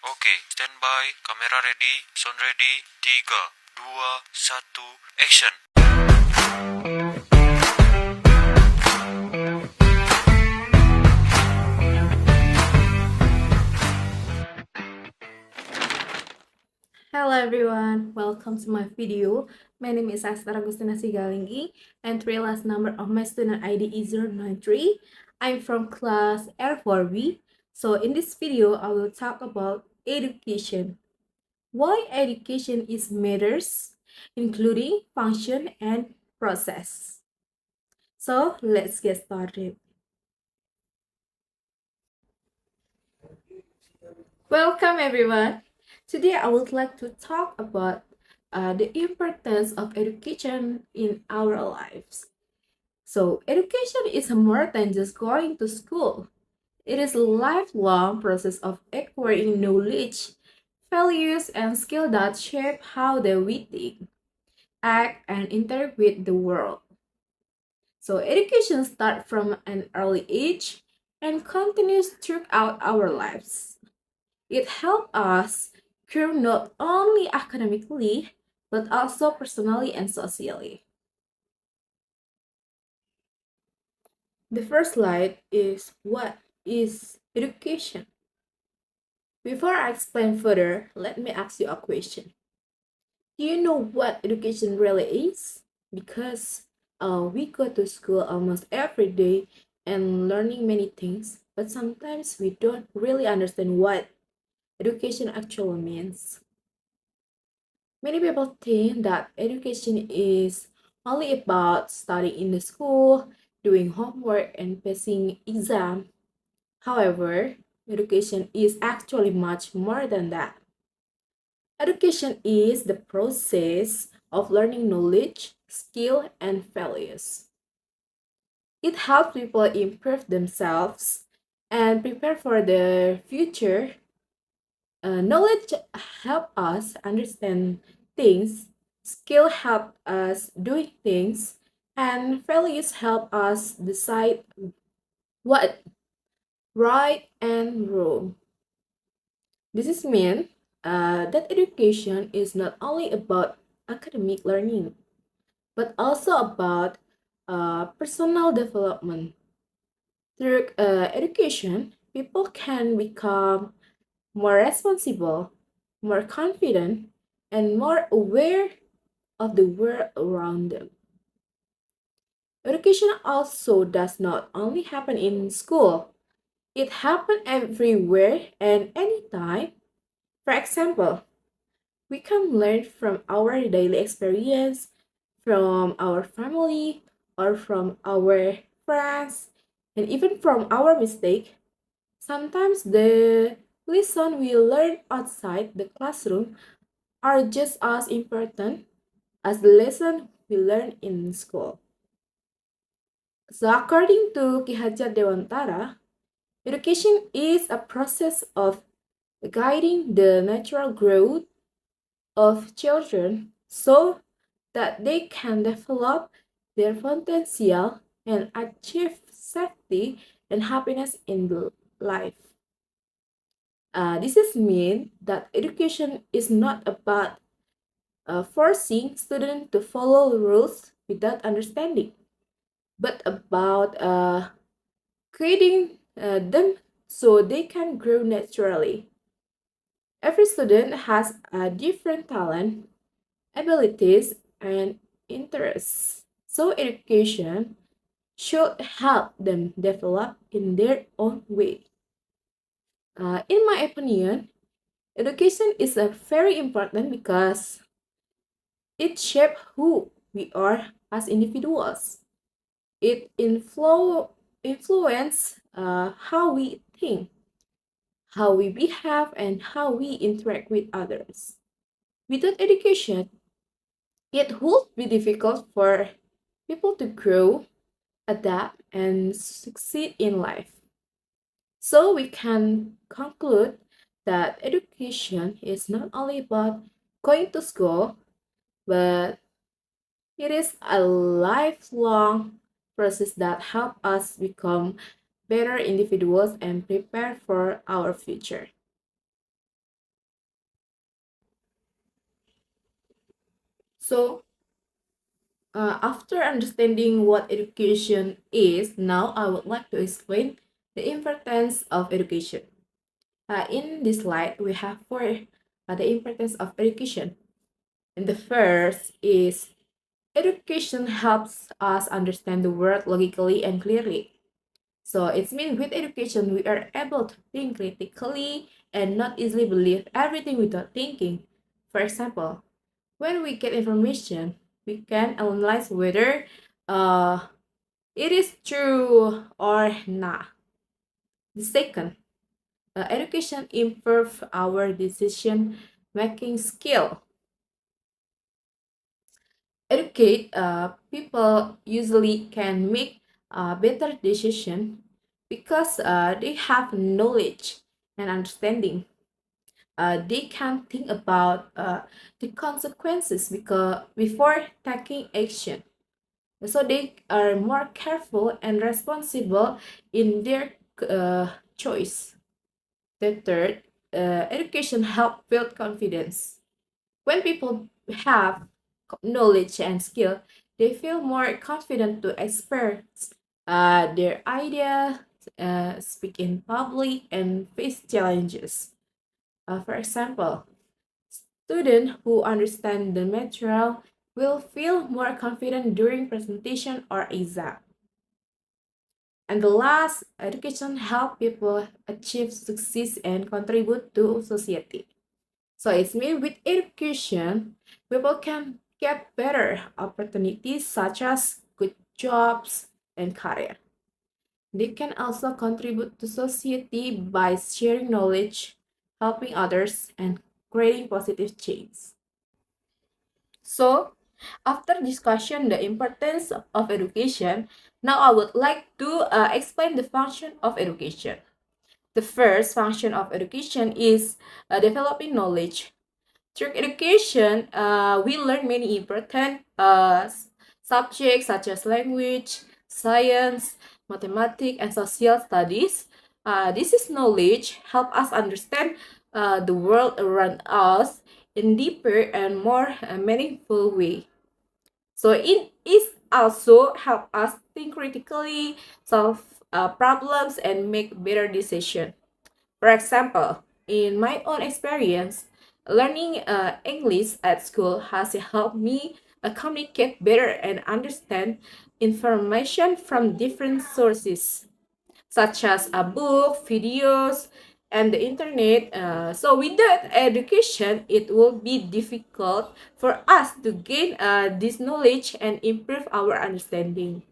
Oke, standby, kamera ready, sound ready, 3, 2, 1, action. Hello everyone, welcome to my video. My name is Ester Agustina Sigalingging and the last number of my student ID is 093. I'm from class R4B. So in this video, I will talk about education. Why education is matters, including function and process. So let's get started. Welcome everyone. Today I would like to talk about the importance of education in our lives. So education is more than just going to school. It is a lifelong process of acquiring knowledge, values, and skills that shape how we think, act, and interact with the world. So education starts from an early age and continues throughout our lives. It helps us grow not only academically, but also personally and socially. The first slide is what is education? Before I explain further, let me ask you a question. Do you know what education really is? Because we go to school almost every day and learning many things, but sometimes we don't really understand what education actually means. Many people think that education is only about studying in the school, doing homework, and passing exam. However, education is actually much more than that. Education is the process of learning knowledge, skill, and values. It helps people improve themselves and prepare for their future. Knowledge help us understand things, skill help us doing things, and values help us decide what right and wrong. This is mean that education is not only about academic learning, but also about personal development. Through education, people can become more responsible, more confident, and more aware of the world around them. Education also does not only happen in school, it happens everywhere and anytime. For example, we can learn from our daily experience, from our family, or from our friends, and even from our mistake. Sometimes the lesson we learn outside the classroom are just as important as the lesson we learn in school. So according to Ki Hajar Dewantara, education is a process of guiding the natural growth of children so that they can develop their potential and achieve safety and happiness in life. This is mean that education is not about forcing students to follow rules without understanding, but about creating them so they can grow naturally. Every student has a different talent, abilities, and interests. So education should help them develop in their own way. In my opinion, education is very important because it shapes who we are as individuals. It influence how we think, how we behave, and how we interact with others. Without education, it would be difficult for people to grow, adapt, and succeed in life. So we can conclude that education is not only about going to school, but it is a lifelong process that helps us become better individuals and prepare for our future. So, after understanding what education is, now I would like to explain the importance of education. In this slide, we have four the importance of education. And the first is education helps us understand the world logically and clearly. So it means with education, we are able to think critically and not easily believe everything without thinking. For example, when we get information, we can analyze whether uh, it is true or not. The second, education improves our decision making skill. Educate people usually can make a better decision because they have knowledge and understanding. They can think about the consequences because before taking action. So they are more careful and responsible in their choice. The third, education help build confidence. When people have knowledge and skill, they feel more confident to express their ideas, speak in public, and face challenges. For example, students who understand the material will feel more confident during presentation or exam. And the last, education help people achieve success and contribute to society. So it's mean with education, people can get better opportunities such as good jobs and career. They can also contribute to society by sharing knowledge, helping others, and creating positive change. So, after discussion the importance of education, now I would like to explain the function of education. The first function of education is developing knowledge. Through education, we learn many important subjects such as language, science, mathematics, and social studies. This is knowledge help us understand the world around us in deeper and more meaningful way. So it is also help us think critically, solve problems, and make better decisions. For example, in my own experience, learning English at school has helped me communicate better and understand information from different sources, such as a book, videos, and the internet. So without education, it will be difficult for us to gain this knowledge and improve our understanding.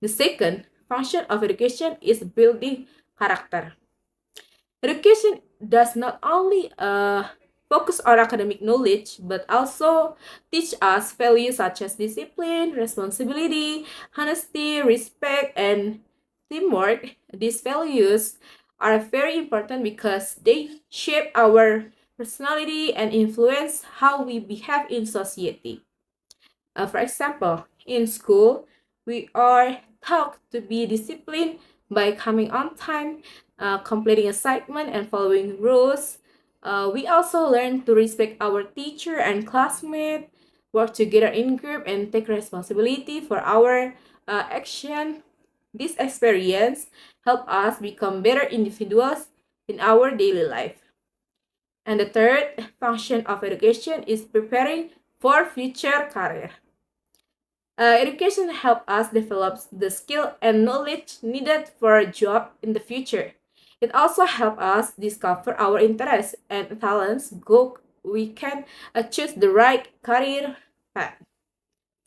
The second function of education is building character. Education does not only focus on academic knowledge, but also teach us values such as discipline, responsibility, honesty, respect, and teamwork. These values are very important because they shape our personality and influence how we behave in society. For example, in school, we are taught to be disciplined by coming on time, completing assignment, and following rules. We also learn to respect our teacher and classmate, work together in group, and take responsibility for our action. This experience help us become better individuals in our daily life. And the third function of education is preparing for future career. Education helps us develop the skill and knowledge needed for a job in the future. It also helps us discover our interests and talents. Go, we can choose the right career path.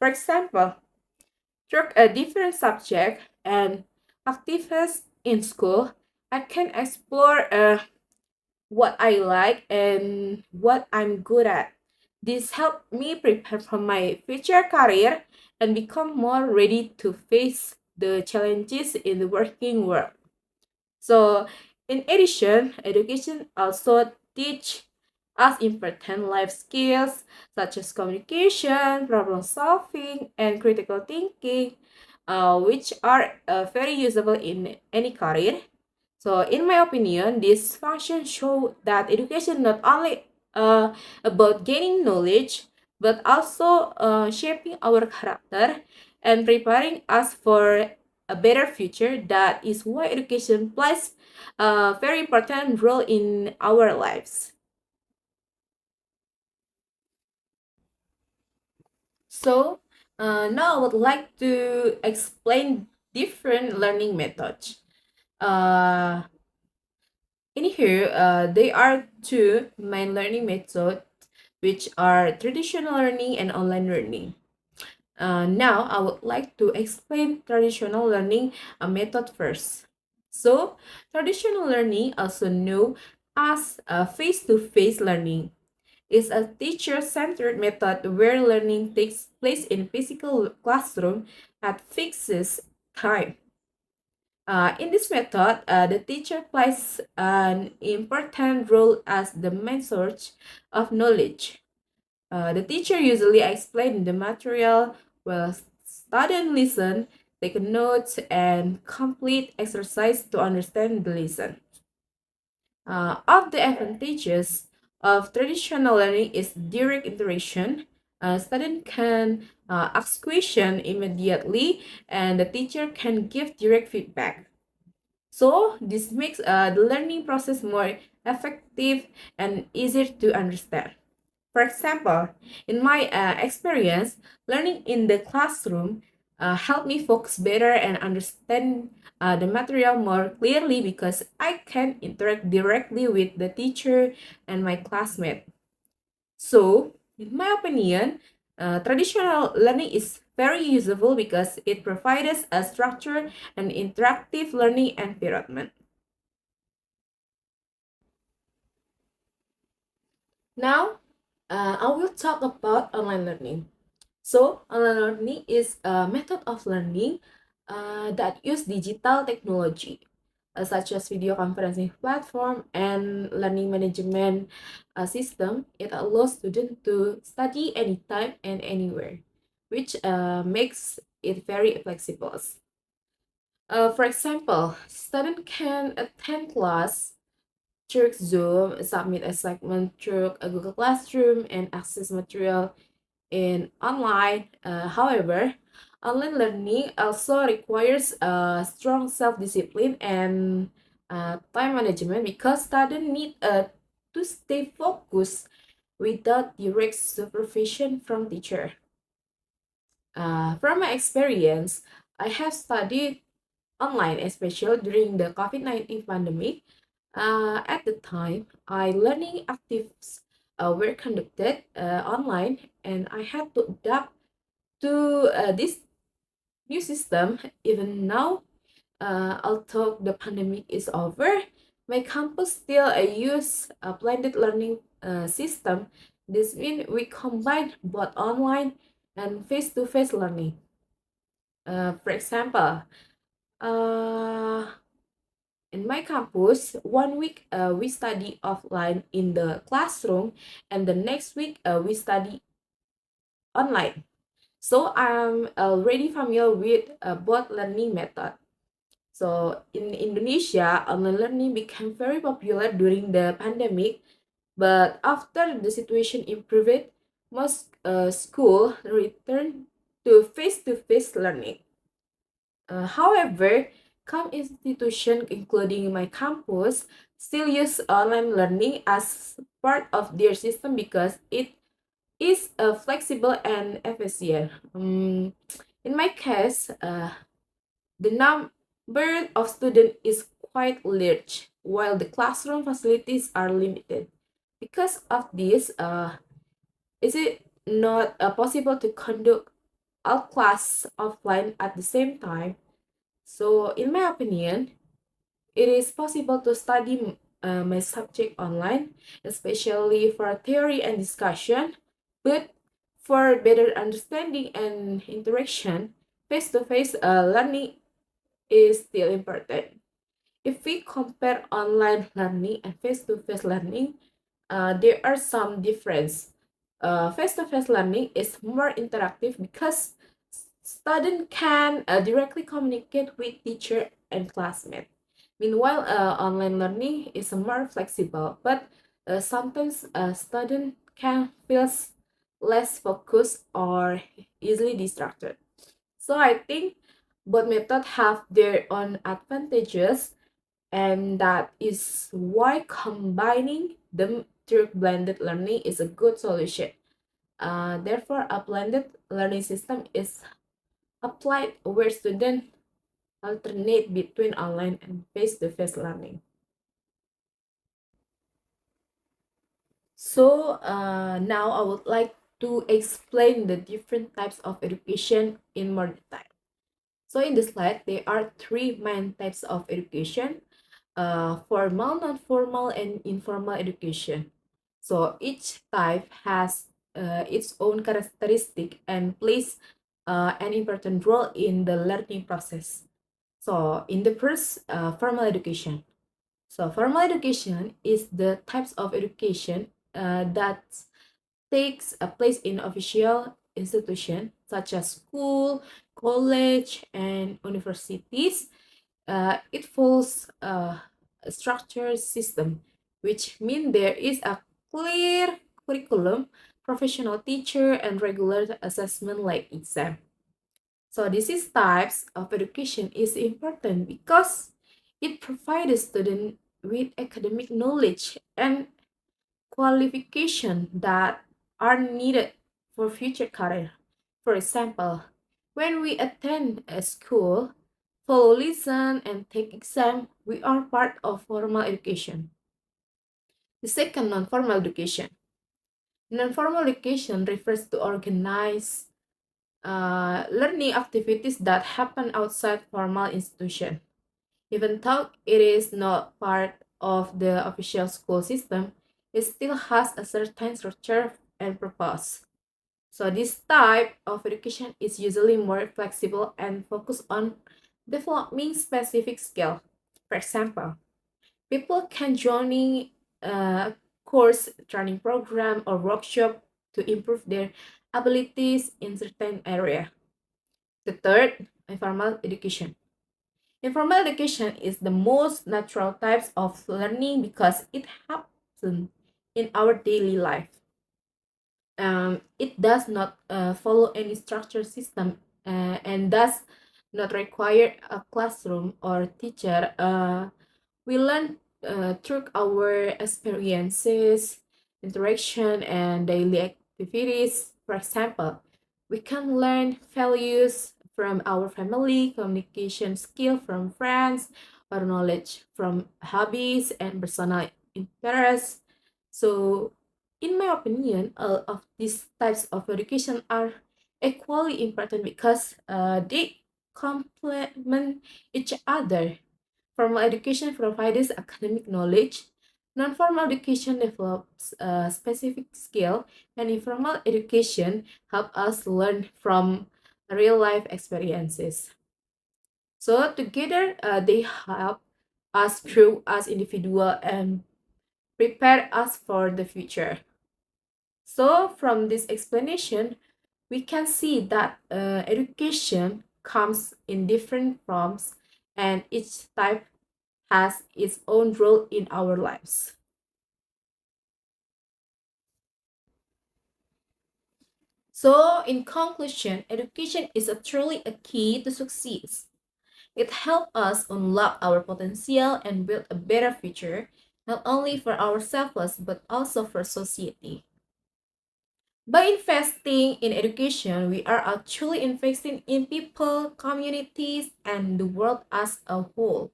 For example, through a different subject and activities in school, I can explore what I like and what I'm good at. This helped me prepare for my future career and become more ready to face the challenges in the working world. So, in addition, education also teach us important life skills such as communication, problem solving, and critical thinking, which are very usable in any career. So, in my opinion, this function show that education not only about gaining knowledge, but also shaping our character and preparing us for a better future. That is why education plays a very important role in our lives. So now I would like to explain different learning methods. Uh, in here, there are two main learning methods, which are traditional learning and online learning. Now, I would like to explain traditional learning method first. So, traditional learning, also known as face-to-face learning, is a teacher-centered method where learning takes place in physical classroom at fixed time. In this method, the teacher plays an important role as the main source of knowledge. The teacher usually explains the material while students listen, take notes, and complete exercise to understand the lesson. Of the advantages of traditional learning is direct interaction. Student can ask questions immediately, and the teacher can give direct feedback. So this makes the learning process more effective and easier to understand. For example, in my experience, learning in the classroom helped me focus better and understand the material more clearly because I can interact directly with the teacher and my classmate. So, in my opinion, traditional learning is very useful because it provides a structured and interactive learning environment. Now, I will talk about online learning. So, online learning is a method of learning that use digital technology, such as video conferencing platform and learning management system. It allows students to study anytime and anywhere, which makes it very flexible. For example, student can attend class through Zoom, submit assignment through a Google Classroom, and access material in online. However, online learning also requires strong self-discipline and time management because students need to stay focused without direct supervision from teacher. From my experience, I have studied online, especially during the COVID-19 pandemic. At the time, I learning activities were conducted online, and I had to adapt to this new system. Even now, although the pandemic is over, my campus still use a blended learning system. This means we combine both online and face-to-face learning. For example, uh, in my campus, one week we study offline in the classroom, and the next week we study online. So I'm already familiar with both learning method. So in Indonesia, online learning became very popular during the pandemic, but after the situation improved, most school returned to face-to-face learning. However, some institutions, including my campus, still use online learning as part of their system because it is flexible and efficient. In my case, the number of students is quite large, while the classroom facilities are limited. Because of this, is it not possible to conduct all class offline at the same time? So, in my opinion, it is possible to study my subject online, especially for theory and discussion, but for better understanding and interaction, face-to-face learning is still important. If we compare online learning and face-to-face learning, there are some difference. Face-to-face learning is more interactive because student can directly communicate with teacher and classmate. Meanwhile, online learning is more flexible, but sometimes a student can feel less focused or easily distracted. So I think both methods have their own advantages, and that is why combining them through blended learning is a good solution. Therefore, a blended learning system is applied where students alternate between online and face-to-face learning. So now I would like to explain the different types of education in more detail. So in the slide, there are three main types of education: formal, non-formal, and informal education. So each type has its own characteristic and plays an important role in the learning process. So in the first, formal education. So formal education is the types of education that takes a place in official institution such as school, college, and universities. It follows a structured system, which means there is a clear curriculum, professional teacher, and regular assessment like exam. So this is types of education is important because it provides students with academic knowledge and qualification that are needed for future career. For example, when we attend a school, follow lesson and take exam, we are part of formal education. The second, non-formal education. Non-formal education refers to organized learning activities that happen outside formal institution. Even though it is not part of the official school system, it still has a certain structure and purpose. So this type of education is usually more flexible and focused on developing specific skill. For example, people can join a course, training program, or workshop to improve their abilities in certain area. The third, informal education. Informal education is the most natural types of learning because it happens in our daily life. It does not follow any structured system and does not require a classroom or teacher. We learn through our experiences, interaction, and daily activities. For example, we can learn values from our family, communication skill from friends, or knowledge from hobbies and personal interests. So, in my opinion, all of these types of education are equally important because they complement each other. Formal education provides academic knowledge. Non-formal education develops a specific skill, and informal education help us learn from real life experiences. So together, they help us grow as individual and prepare us for the future. So from this explanation, we can see that education comes in different forms, and each type has its own role in our lives. So, in conclusion, education is a truly a key to success. It helps us unlock our potential and build a better future, not only for ourselves but also for society. By investing in education, we are actually investing in people, communities, and the world as a whole.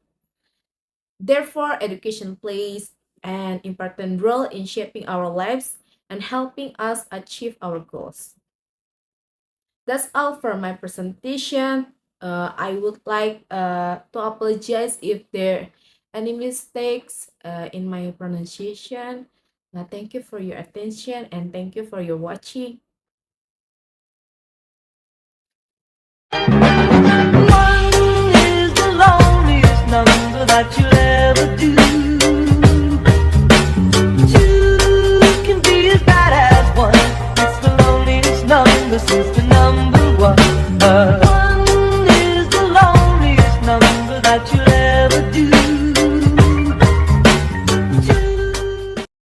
Therefore, education plays an important role in shaping our lives and helping us achieve our goals. That's all for my presentation. I would like to apologize if there are any mistakes in my pronunciation. Thank you for your attention and thank you for your watching. One is the loneliest number that you'll ever do.